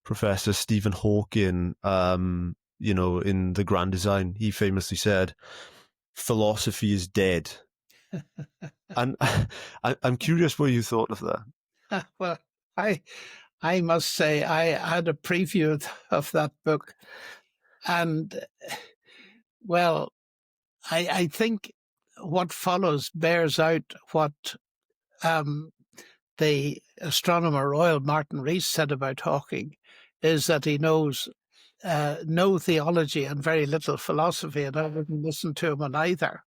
Professor Stephen Hawking, in The Grand Design, he famously said, philosophy is dead. And I'm curious what you thought of that. Well, I must say I had a preview of that book, and well, I think what follows bears out what the astronomer Royal Martin Rees said about Hawking, is that he knows no theology and very little philosophy, and I wouldn't listen to him on either.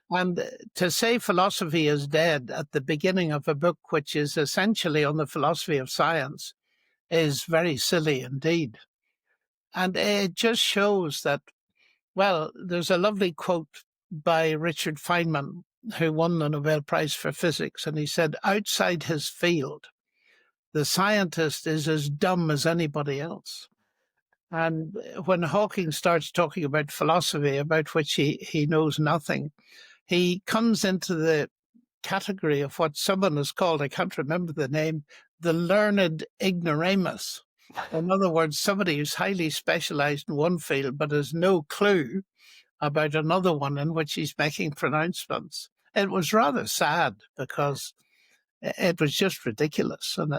And to say philosophy is dead at the beginning of a book which is essentially on the philosophy of science is very silly indeed. And it just shows that, well, there's a lovely quote by Richard Feynman, who won the Nobel Prize for Physics, and he said, outside his field, the scientist is as dumb as anybody else. And when Hawking starts talking about philosophy, about which he knows nothing, he comes into the category of what someone has called, I can't remember the name, the learned ignoramus. In other words, somebody who's highly specialized in one field but has no clue about another one in which he's making pronouncements. It was rather sad because it was just ridiculous. And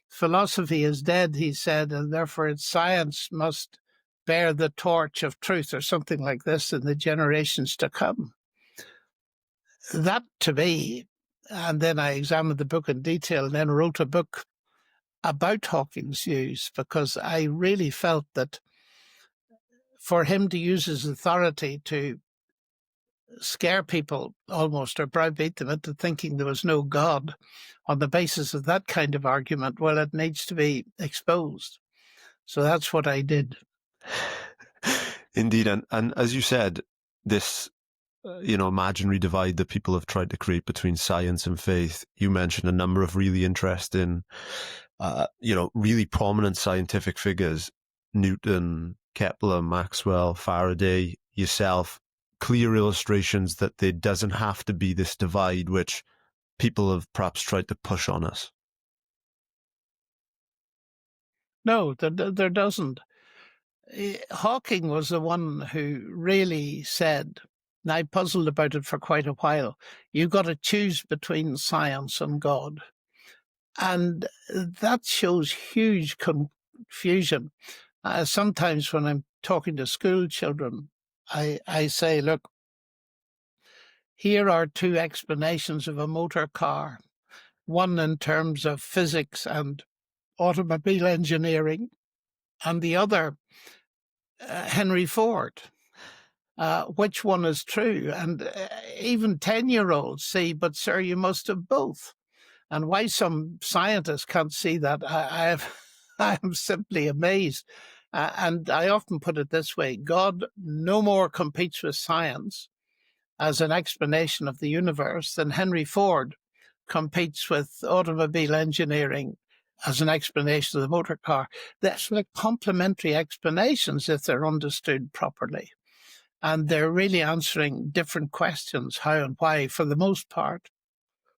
philosophy is dead, he said, and therefore its science must bear the torch of truth or something like this in the generations to come. That to me, and then I examined the book in detail and then wrote a book about Hawking's views, because I really felt that for him to use his authority to scare people almost, or browbeat them into thinking there was no God on the basis of that kind of argument, well, it needs to be exposed. So that's what I did. Indeed. And as you said, this, imaginary divide that people have tried to create between science and faith, you mentioned a number of really interesting, really prominent scientific figures, Newton, Kepler, Maxwell, Faraday, yourself, clear illustrations that there doesn't have to be this divide which people have perhaps tried to push on us. No, there doesn't. Hawking was the one who really said, and I puzzled about it for quite a while, you've got to choose between science and God. And that shows huge confusion. Sometimes when I'm talking to school children, I say, look, here are two explanations of a motor car, one in terms of physics and automobile engineering, and the other, Henry Ford. Which one is true? And even 10-year-olds say, but sir, you must have both. And why some scientists can't see that, I am simply amazed. And I often put it this way, God no more competes with science as an explanation of the universe than Henry Ford competes with automobile engineering as an explanation of the motor car. That's like complementary explanations if they're understood properly. And they're really answering different questions, how and why, for the most part.